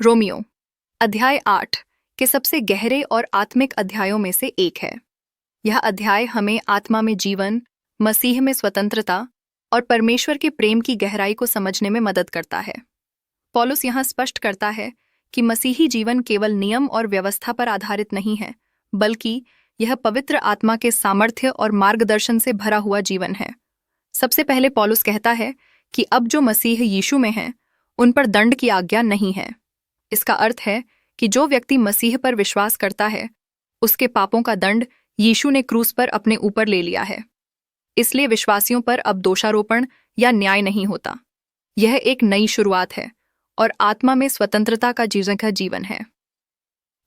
Romeo अध्याय 8 के सबसे गहरे और आत्मिक अध्यायों में से एक है। यह अध्याय हमें आत्मा में जीवन, मसीह में स्वतंत्रता और परमेश्वर के प्रेम की गहराई को समझने में मदद करता है। पौलुस यहाँ स्पष्ट करता है कि मसीही जीवन केवल नियम और व्यवस्था पर आधारित नहीं है, बल्कि यह पवित्र आत्मा के सामर्थ्य और मार्गदर्शन से भरा हुआ जीवन है। सबसे पहले पौलुस कहता है कि अब जो मसीह यीशु में हैं, उन पर दंड की आज्ञा नहीं है। इसका अर्थ है कि जो व्यक्ति मसीह पर विश्वास करता है, उसके पापों का दंड यीशु ने क्रूस पर अपने ऊपर ले लिया है। इसलिए विश्वासियों पर अब दोषारोपण या न्याय नहीं होता। यह एक नई शुरुआत है और आत्मा में स्वतंत्रता का जीवन है।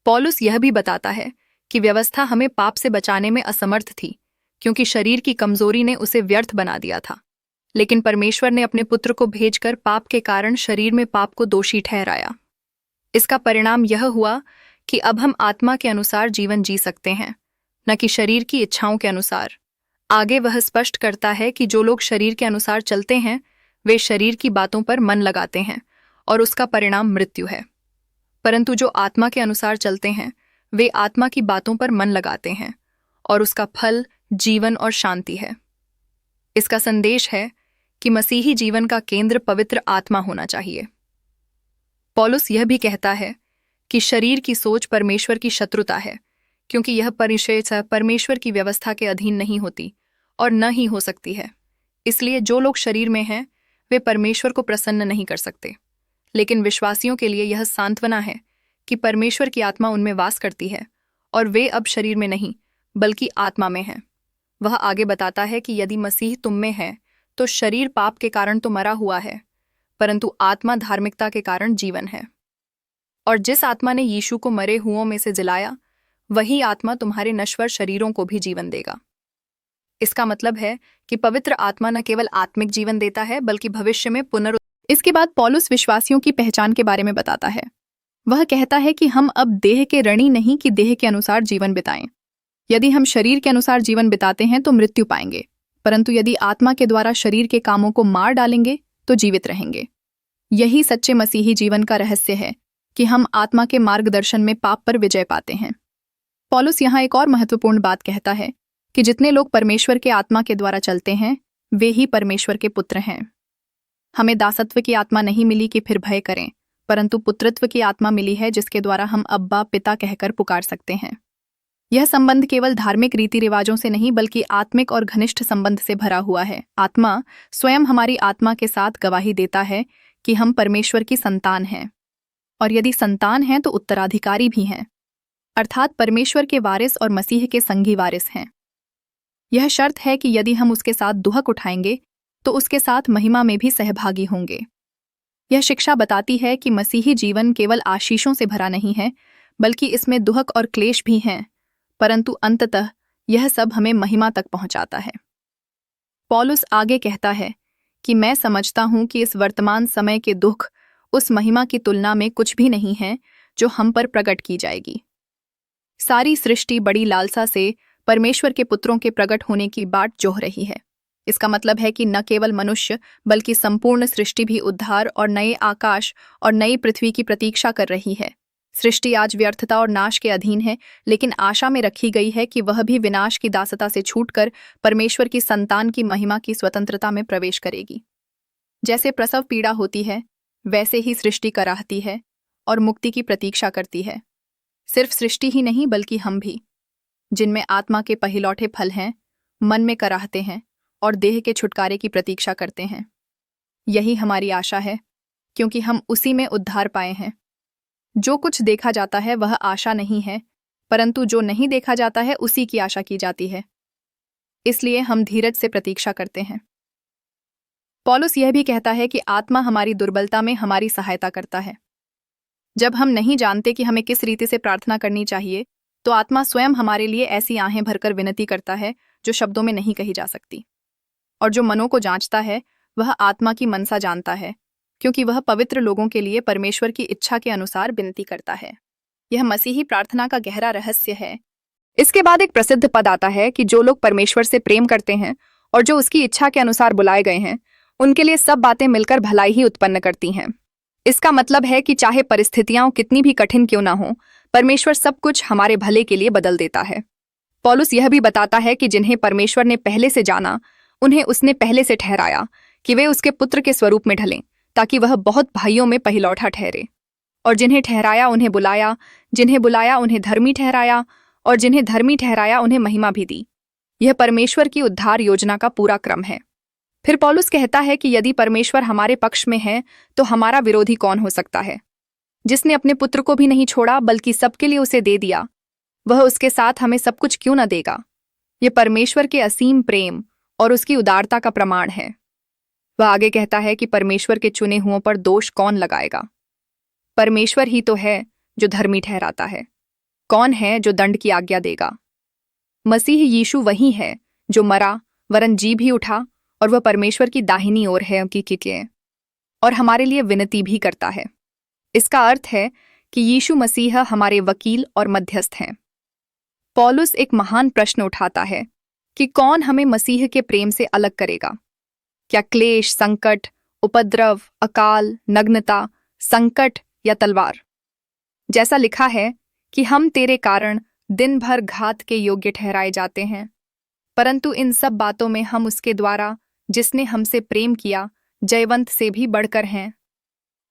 पौलुस यह भी बताता है कि व्यवस्था हमें पाप से बचाने में असमर्थ थी, क्योंकि शरीर की कमजोरी ने उसे व्यर्थ बना दिया था। लेकिन परमेश्वर ने अपने पुत्र को भेजकर पाप के कारण शरीर में पाप को दोषी ठहराया। इसका परिणाम यह हुआ कि अब हम आत्मा के अनुसार जीवन जी सकते हैं, न कि शरीर की इच्छाओं के अनुसार। आगे वह स्पष्ट करता है कि जो लोग शरीर के अनुसार चलते हैं, वे शरीर की बातों पर मन लगाते हैं और उसका परिणाम मृत्यु है। परंतु जो आत्मा के अनुसार चलते हैं, वे आत्मा की बातों पर मन लगाते हैं और उसका फल जीवन और शांति है। इसका संदेश है कि मसीही जीवन का केंद्र पवित्र आत्मा होना चाहिए। पौलुस यह भी कहता है कि शरीर की सोच परमेश्वर की शत्रुता है, क्योंकि यह परमेश्वर की व्यवस्था के अधीन नहीं होती और न ही हो सकती है। इसलिए जो लोग शरीर में हैं, वे परमेश्वर को प्रसन्न नहीं कर सकते। लेकिन विश्वासियों के लिए यह सांत्वना है कि परमेश्वर की आत्मा उनमें वास करती है और वे अब शरीर में नहीं, बल्कि आत्मा में हैं। वह आगे बताता है कि यदि मसीह तुम में है, तो शरीर पाप के कारण तो मरा हुआ है, परंतु आत्मा धार्मिकता के कारण जीवन है। और जिस आत्मा ने यीशु को मरे हुओं में से जिलाया, वही आत्मा तुम्हारे नश्वर शरीरों को भी जीवन देगा। इसका मतलब है कि पवित्र आत्मा न केवल आत्मिक जीवन देता है, बल्कि भविष्य में इसके बाद पौलुस विश्वासियों की पहचान के बारे में बताता है। वह कहता है कि हम अब देह के ऋणी नहीं कि देह के अनुसार जीवन बिताएं। यदि हम शरीर के अनुसार जीवन बिताते हैं तो मृत्यु पाएंगे, परंतु यदि आत्मा के द्वारा शरीर के कामों को मार डालेंगे तो जीवित रहेंगे। यही सच्चे मसीही जीवन का रहस्य है कि हम आत्मा के मार्गदर्शन में पाप पर विजय पाते हैं। पौलुस यहाँ एक और महत्वपूर्ण बात कहता है कि जितने लोग परमेश्वर के आत्मा के द्वारा चलते हैं, वे ही परमेश्वर के पुत्र हैं। हमें दासत्व की आत्मा नहीं मिली कि फिर भय करें, परंतु पुत्रत्व की आत्मा मिली है, जिसके द्वारा हम अब्बा पिता कहकर पुकार सकते हैं। यह संबंध केवल धार्मिक रीति रिवाजों से नहीं, बल्कि आत्मिक और घनिष्ठ संबंध से भरा हुआ है। आत्मा स्वयं हमारी आत्मा के साथ गवाही देता है कि हम परमेश्वर की संतान हैं, और यदि संतान हैं तो उत्तराधिकारी भी हैं, अर्थात परमेश्वर के वारिस और मसीह के संगी वारिस हैं। यह शर्त है कि यदि हम उसके साथ दुहक उठाएंगे तो उसके साथ महिमा में भी सहभागी होंगे। यह शिक्षा बताती है कि मसीही जीवन केवल आशीषों से भरा नहीं है, बल्कि इसमें दुहक और क्लेश भी हैं, परंतु अंततः यह सब हमें महिमा तक पहुंचाता है। पौलुस आगे कहता है कि मैं समझता हूं कि इस वर्तमान समय के दुख उस महिमा की तुलना में कुछ भी नहीं है जो हम पर प्रकट की जाएगी। सारी सृष्टि बड़ी लालसा से परमेश्वर के पुत्रों के प्रकट होने की बाट जोह रही है। इसका मतलब है कि न केवल मनुष्य, बल्कि संपूर्ण सृष्टि भी उद्धार और नए आकाश और नई पृथ्वी की प्रतीक्षा कर रही है। सृष्टि आज व्यर्थता और नाश के अधीन है, लेकिन आशा में रखी गई है कि वह भी विनाश की दासता से छूटकर परमेश्वर की संतान की महिमा की स्वतंत्रता में प्रवेश करेगी। जैसे प्रसव पीड़ा होती है, वैसे ही सृष्टि कराहती है और मुक्ति की प्रतीक्षा करती है। सिर्फ सृष्टि ही नहीं, बल्कि हम भी, जिनमें आत्मा के पहिलौठे फल हैं, मन में कराहते हैं और देह के छुटकारे की प्रतीक्षा करते हैं। यही हमारी आशा है, क्योंकि हम उसी में उद्धार पाए हैं। जो कुछ देखा जाता है वह आशा नहीं है, परंतु जो नहीं देखा जाता है उसी की आशा की जाती है। इसलिए हम धीरज से प्रतीक्षा करते हैं। पौलुस यह भी कहता है कि आत्मा हमारी दुर्बलता में हमारी सहायता करता है। जब हम नहीं जानते कि हमें किस रीति से प्रार्थना करनी चाहिए, तो आत्मा स्वयं हमारे लिए ऐसी आहें भरकर विनती करता है जो शब्दों में नहीं कही जा सकती। और जो मनों को जांचता है, वह आत्मा की मनसा जानता है, क्योंकि वह पवित्र लोगों के लिए परमेश्वर की इच्छा के अनुसार विनती करता है। यह मसीही प्रार्थना का गहरा रहस्य है। इसके बाद एक प्रसिद्ध पद आता है कि जो लोग परमेश्वर से प्रेम करते हैं और जो उसकी इच्छा के अनुसार बुलाए गए हैं, उनके लिए सब बातें मिलकर भलाई ही उत्पन्न करती हैं। इसका मतलब है कि चाहे परिस्थितियां कितनी भी कठिन क्यों ना हो, परमेश्वर सब कुछ हमारे भले के लिए बदल देता है। पौलुस यह भी बताता है कि जिन्हें परमेश्वर ने पहले से जाना, उन्हें उसने पहले से ठहराया कि वे उसके पुत्र के स्वरूप में ढलें, ताकि वह बहुत भाइयों में पहिलौठा ठहरे। और जिन्हें ठहराया उन्हें बुलाया, जिन्हें बुलाया उन्हें धर्मी ठहराया, और जिन्हें धर्मी ठहराया उन्हें महिमा भी दी। यह परमेश्वर की उद्धार योजना का पूरा क्रम है। फिर पौलुस कहता है कि यदि परमेश्वर हमारे पक्ष में है तो हमारा विरोधी कौन हो सकता है। जिसने अपने पुत्र को भी नहीं छोड़ा बल्कि सबके लिए उसे दे दिया, वह उसके साथ हमें सब कुछ क्यों न देगा। यह परमेश्वर के असीम प्रेम और उसकी उदारता का प्रमाण है। वह आगे कहता है कि परमेश्वर के चुने हुओं पर दोष कौन लगाएगा। परमेश्वर ही तो है जो धर्मी ठहराता है। कौन है जो दंड की आज्ञा देगा। मसीह यीशु वही है जो मरा वरन जी भी उठा, और वह परमेश्वर की दाहिनी ओर है की और हमारे लिए विनती भी करता है। इसका अर्थ है कि यीशु मसीह हमारे वकील और मध्यस्थ हैं। पौलुस एक महान प्रश्न उठाता है कि कौन हमें मसीह के प्रेम से अलग करेगा। क्या क्लेश, संकट, उपद्रव, अकाल, नग्नता, संकट या तलवार। जैसा लिखा है कि हम तेरे कारण दिन भर घात के योग्य ठहराए जाते हैं, परंतु इन सब बातों में हम उसके द्वारा जिसने हमसे प्रेम किया जयवंत से भी बढ़कर हैं।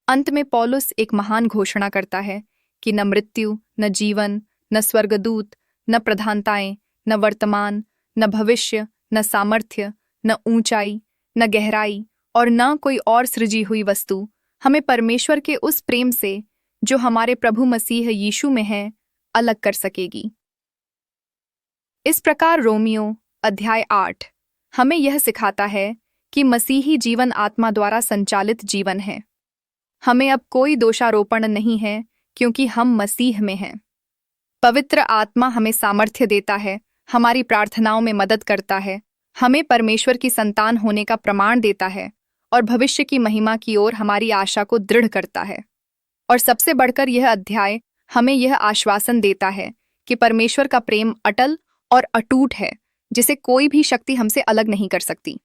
अंत में पौलुस एक महान घोषणा करता है कि न मृत्यु, न जीवन, न स्वर्गदूत, न प्रधानताएं, न वर्तमान, न भविष्य, न सामर्थ्य, न ऊंचाई, न गहराई और न कोई और सृजी हुई वस्तु हमें परमेश्वर के उस प्रेम से जो हमारे प्रभु मसीह यीशु में है अलग कर सकेगी। इस प्रकार रोमियो अध्याय 8 हमें यह सिखाता है कि मसीही जीवन आत्मा द्वारा संचालित जीवन है। हमें अब कोई दोषारोपण नहीं है क्योंकि हम मसीह में हैं। पवित्र आत्मा हमें सामर्थ्य देता है, हमारी प्रार्थनाओं में मदद करता है, हमें परमेश्वर की संतान होने का प्रमाण देता है और भविष्य की महिमा की ओर हमारी आशा को दृढ़ करता है। और सबसे बढ़कर यह अध्याय हमें यह आश्वासन देता है कि परमेश्वर का प्रेम अटल और अटूट है, जिसे कोई भी शक्ति हमसे अलग नहीं कर सकती।